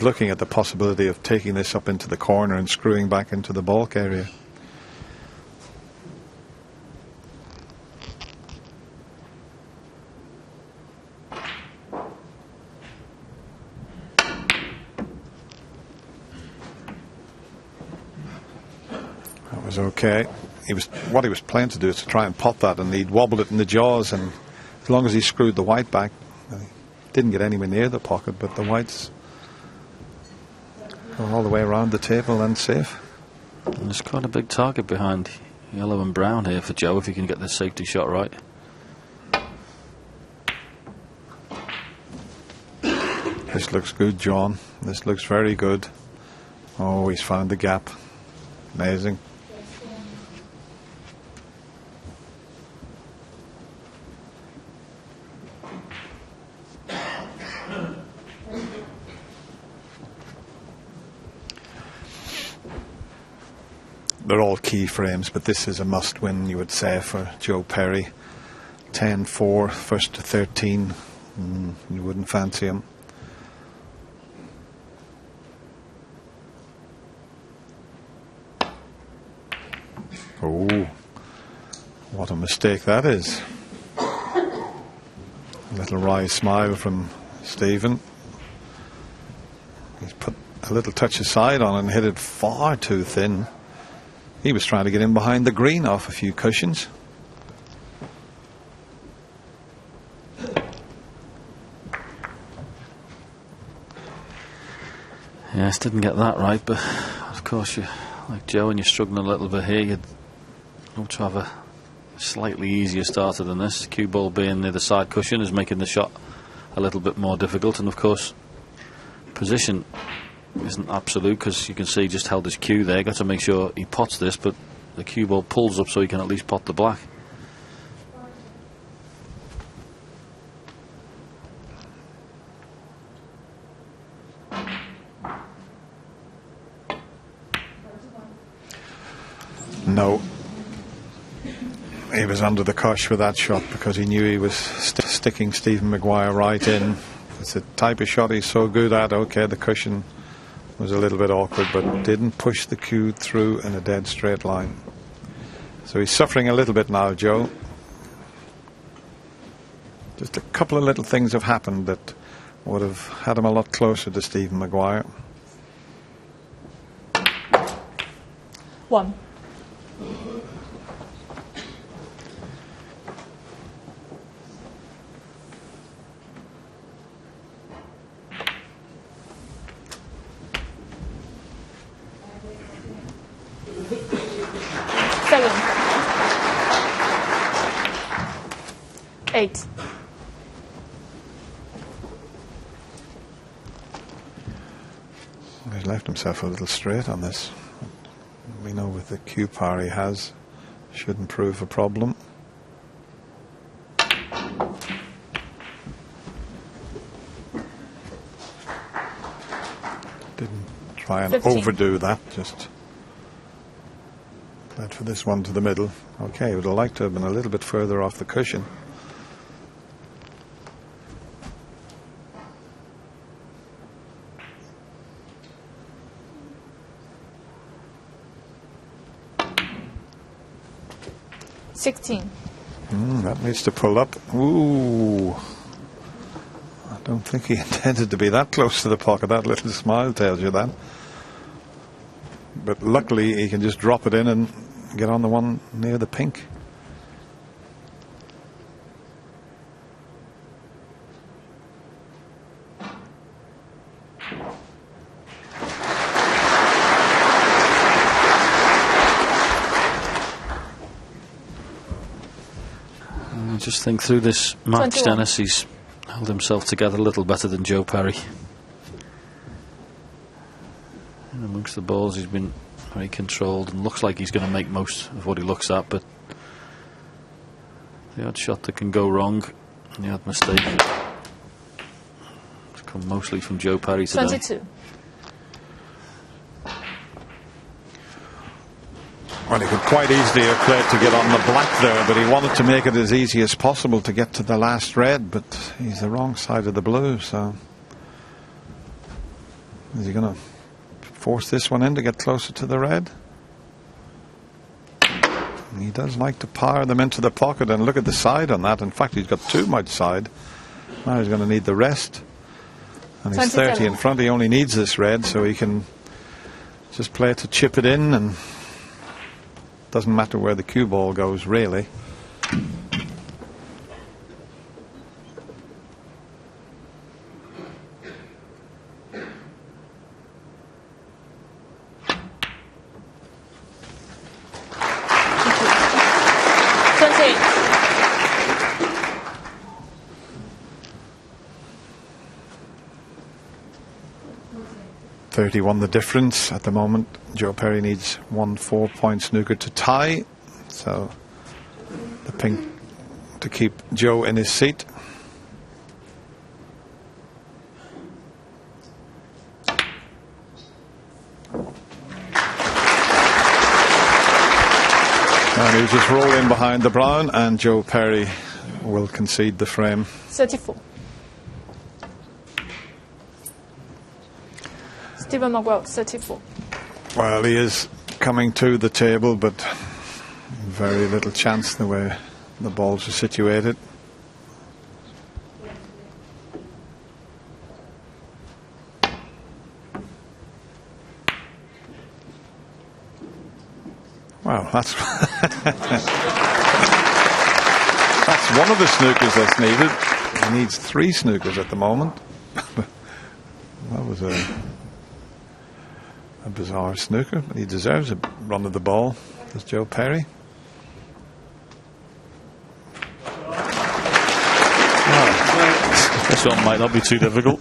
looking at the possibility of taking this up into the corner and screwing back into the baulk area. That was okay. What he was planning to do is to try and pot that, and he'd wobbled it in the jaws, and as long as he screwed the white back, he didn't get anywhere near the pocket, but the whites go all the way around the table and safe. And there's quite a big target behind yellow and brown here for Joe if he can get the safety shot right. This looks good, John. This looks very good. Oh, he's found the gap. Amazing. They're all key frames, but this is a must-win, you would say, for Joe Perry. 10-4, first to 13. You wouldn't fancy him. Oh, what a mistake that is. A little wry smile from Stephen. He's put a little touch aside on and hit it far too thin. He was trying to get in behind the green off a few cushions. Yes, didn't get that right, but of course, you, like Joe, and you're struggling a little bit here, you'd hope to have a slightly easier starter than this. Cue ball being near the side cushion is making the shot a little bit more difficult, and of course, position isn't absolute because you can see he just held his cue there. Got to make sure he pots this, but the cue ball pulls up so he can at least pot the black. No. He was under the cosh with that shot because he knew he was sticking Stephen Maguire right in. It's the type of shot he's so good at. Okay, the cushion was a little bit awkward, but didn't push the cue through in a dead straight line. So he's suffering a little bit now, Joe. Just a couple of little things have happened that would have had him a lot closer to Stephen Maguire. 1. Eight. He's left himself a little straight on this. We know with the cue power he has, shouldn't prove a problem. Didn't try and 15. overdo that, just played for this one to the middle. Okay, would have liked to have been a little bit further off the cushion. That needs to pull up. Ooh. I don't think he intended to be that close to the pocket. That little smile tells you that. But luckily he can just drop it in and get on the one near the pink. Just think through this match, 21. Dennis, he's held himself together a little better than Joe Perry. And amongst the balls he's been very controlled and looks like he's going to make most of what he looks at, but the odd shot that can go wrong and the odd mistake has come mostly from Joe Perry today. 22. Well, he could quite easily have played to get on the black there, but he wanted to make it as easy as possible to get to the last red, but he's the wrong side of the blue, so Is he going to force this one in to get closer to the red? And he does like to power them into the pocket, and look at the side on that. In fact, he's got too much side. Now he's going to need the rest. And he's 30 in front. He only needs this red, so he can just play to chip it in, and doesn't matter where the cue ball goes, really. .31 the difference at the moment. Joe Perry needs 1 4-point snooker to tie, so the pink to keep Joe in his seat. And he'll just roll in behind the brown, and Joe Perry will concede the frame. 34. Stephen McGuire, 34. Well, he is coming to the table, but very little chance the way the balls are situated. Wow, that's that's one of the snookers that's needed. He needs 3 snookers at the moment. That was a bizarre snooker. He deserves a run of the ball, does Joe Perry. This one might not be too difficult.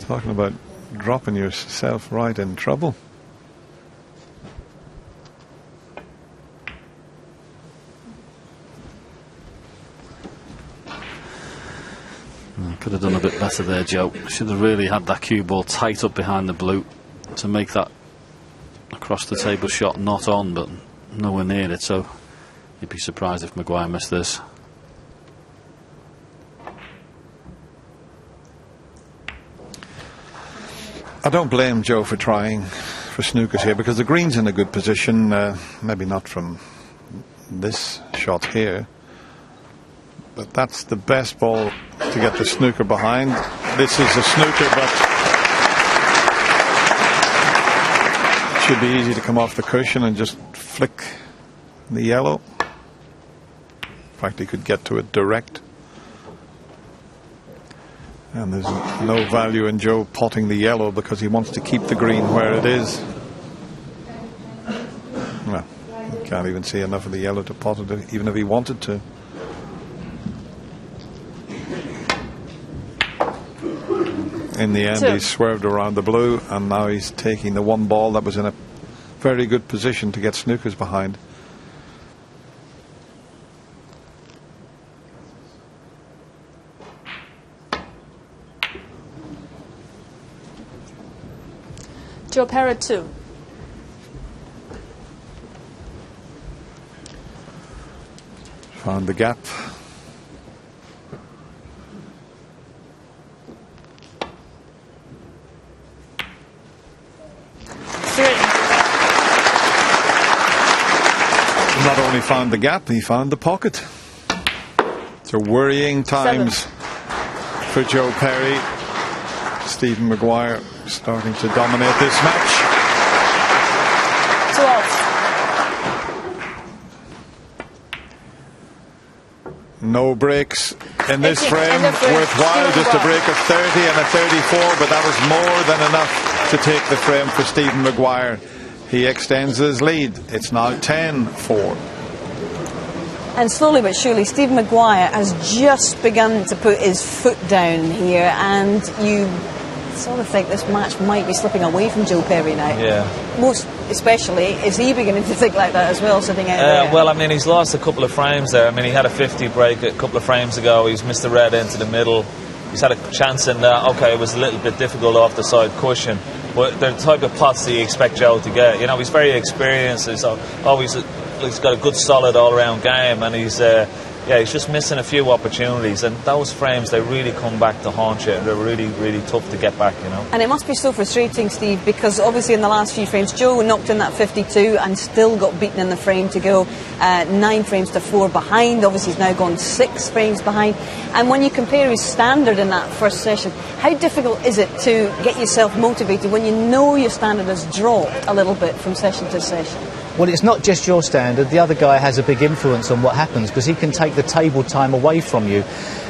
Talking about dropping yourself right in trouble. Could have done a bit better there, Joe. Should have really had that cue ball tight up behind the blue to make that across the table shot not on, but nowhere near it, so you'd be surprised if Maguire missed this. I don't blame Joe for trying for snookers here, because the green's in a good position, maybe not from this shot here, but that's the best ball to get the snooker behind. This is a snooker, but it should be easy to come off the cushion and just flick the yellow. In fact, he could get to it direct. And there's no value in Joe potting the yellow because he wants to keep the green where it is. Well, you can't even see enough of the yellow to pot it, even if he wanted to. In the end, he swerved around the blue, and now he's taking the one ball that was in a very good position to get snookers behind. Joe Perry, 2. Found the gap. Not only found the gap, he found the pocket. So worrying times 7 for Joe Perry. Stephen Maguire starting to dominate this match. 12. No breaks in this 18, frame. in the frame. Worthwhile, Stephen just a Maguire. break of 30 and a 34, but that was more than enough to take the frame for Stephen Maguire. He extends his lead. It's now 10-4. And slowly but surely, Stephen Maguire has just begun to put his foot down here, and you sort of think this match might be slipping away from Joe Perry now. Yeah. Most especially, is he beginning to think like that as well, sitting out there? Well, I mean, he's lost a couple of frames there. I mean, he had a 50 break a couple of frames ago. He's missed the red into the middle. He's had a chance in that. Okay, it was a little bit difficult off the side cushion. But they're the type of pots that you expect Joe to get. You know, he's very experienced. He's always he's got a good, solid all-round game, and he's yeah, he's just missing a few opportunities, and those frames, they really come back to haunt you. They're really, really tough to get back, you know. And it must be so frustrating, Steve, because obviously in the last few frames, Joe knocked in that 52 and still got beaten in the frame to go 9 frames to 4 behind. Obviously he's now gone 6 frames behind. And when you compare his standard in that first session, how difficult is it to get yourself motivated when you know your standard has dropped a little bit from session to session? Well, it's not just your standard. The other guy has a big influence on what happens because he can take the table time away from you.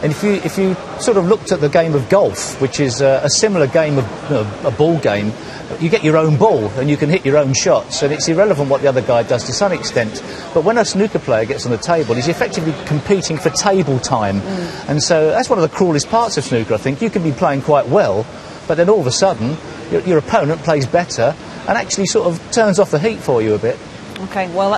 And if you sort of looked at the game of golf, which is a similar game of a ball game, you get your own ball and you can hit your own shots, and it's irrelevant what the other guy does to some extent. But when a snooker player gets on the table, he's effectively competing for table time. And so that's one of the cruelest parts of snooker, I think. You can be playing quite well, but then all of a sudden your opponent plays better and actually sort of turns off the heat for you a bit. Okay, well,